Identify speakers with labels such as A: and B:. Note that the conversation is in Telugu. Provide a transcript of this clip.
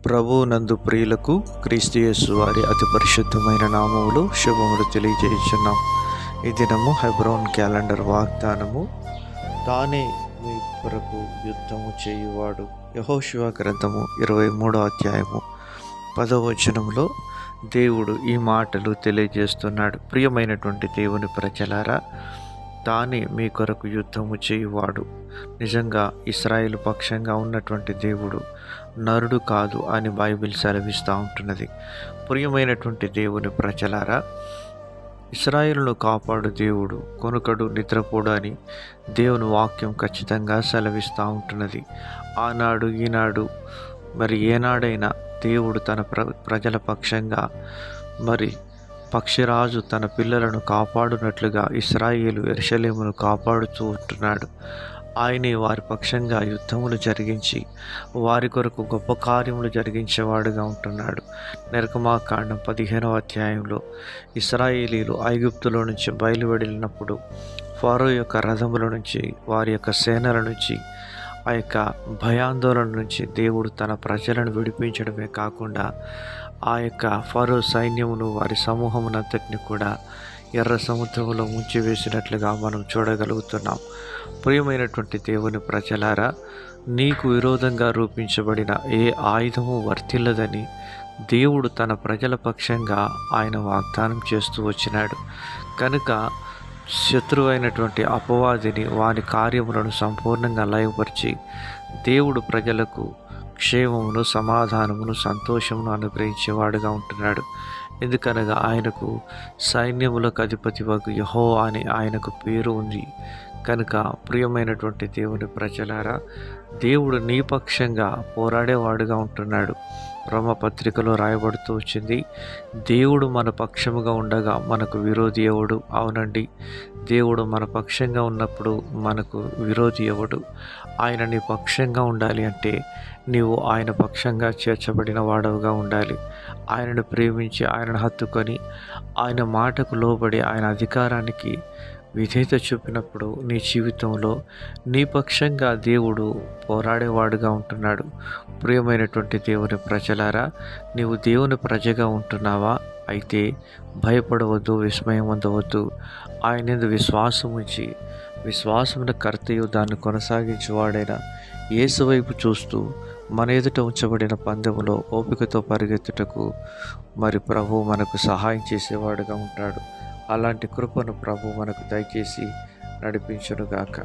A: ప్రభువు నందు ప్రియులకు క్రీస్తు యేసు వారి అతి పరిశుద్ధమైన నామములు శుభములు తెలియజేయుచున్నాం. ఈ దినము హెబ్రోన్ క్యాలెండర్ వాగ్దానము, తానే మీ కొరకు యుద్ధము చేయువాడు. యెహోషువ గ్రంథము 23వ అధ్యాయము 10వ వచనములో దేవుడు ఈ మాటలు తెలియజేస్తున్నాడు. ప్రియమైనటువంటి దేవుని ప్రజలారా, తానే మీ కొరకు యుద్ధము చేయువాడు. నిజంగా ఇశ్రాయేలు పక్షంగా ఉన్నటువంటి దేవుడు నరుడు కాదు అని బైబిల్ సెలవిస్తూ ఉంటున్నది. ప్రియమైనటువంటి దేవుని ప్రజలారా, ఇశ్రాయేలును కాపాడు దేవుడు కొనుకడు నిద్రపోడు అని దేవుని వాక్యం ఖచ్చితంగా సెలవిస్తూ ఉంటున్నది. ఆనాడు ఈనాడు ఏనాడైనా దేవుడు తన ప్రజల పక్షంగా పక్షిరాజు తన పిల్లలను కాపాడునట్లుగా ఇశ్రాయేలు యెరూషలేమును కాపాడుతూ ఉంటున్నాడు. ఆయనే వారి పక్షంగా యుద్ధములు జరిగించి వారి కొరకు గొప్ప కార్యములు జరిగించేవాడుగా ఉంటున్నాడు. నిర్గమాకాండం 15వ అధ్యాయంలో ఇశ్రాయేలీలు ఐగుప్తులో నుంచి బయలువెళ్ళినప్పుడు ఫరో యొక్క రథముల నుంచి, వారి యొక్క సేనల నుంచి, ఆ యొక్క భయాందోళన నుంచి దేవుడు తన ప్రజలను విడిపించడమే కాకుండా ఆ యొక్క ఫరో సైన్యమును, వారి సమూహమునంతటిని కూడా ఎర్ర సముద్రంలో ముంచివేసినట్లుగా మనం చూడగలుగుతున్నాం. ప్రియమైనటువంటి దేవుని ప్రజలారా, నీకు విరోధంగా రూపించబడిన ఏ ఆయుధము వర్తిల్లదని దేవుడు తన ప్రజల పక్షంగా ఆయన వాగ్దానం చేస్తూ వచ్చినాడు. కనుక శత్రువైనటువంటి అపవాదిని, వాని కార్యములను సంపూర్ణంగా లయపరిచి దేవుడు ప్రజలకు క్షేమమును, సమాధానమును, సంతోషమును అనుగ్రహించేవాడుగా ఉంటున్నాడు. ఎందుకనగా ఆయనకు సైన్యములకు అధిపతి వగు యెహోవా అని ఆయనకు పేరు ఉంది. కనుక ప్రియమైనటువంటి దేవుని ప్రజలారా, దేవుడు నీ పక్షంగా పోరాడేవాడుగా ఉంటున్నాడు. రోమపత్రికలో రాయబడుతూ వచ్చింది, దేవుడు మన పక్షముగా ఉండగా మనకు విరోధి ఎవడు? అవునండి, దేవుడు మన పక్షంగా ఉన్నప్పుడు మనకు విరోధి ఎవడు? ఆయన నీ పక్షంగా ఉండాలి అంటే నీవు ఆయన పక్షంగా చేర్చబడిన వాడవుగా ఉండాలి. ఆయనను ప్రేమించి, ఆయనను హత్తుకొని, ఆయన మాటకు లోబడి, ఆయన అధికారానికి విధేయత చూపినప్పుడు నీ జీవితంలో నీ పక్షంగా దేవుడు పోరాడేవాడుగా ఉంటున్నాడు. ప్రియమైనటువంటి దేవుని ప్రజలారా, నీవు దేవుని ప్రజగా ఉంటున్నావా? అయితే భయపడవద్దు, విస్మయం పొందవద్దు. ఆయన యందు విశ్వాసం ఉంచి, విశ్వాసమున కర్తయు దాన్ని కొనసాగించేవాడైన యేసు వైపు చూస్తూ మన ఎదుట ఉంచబడిన పందెములో ఓపికతో పరిగెత్తుటకు ప్రభు మనకు సహాయం చేసేవాడుగా ఉంటాడు. అలాంటి కృపను ప్రభు మనకు దయచేసి నడిపించునుగాక.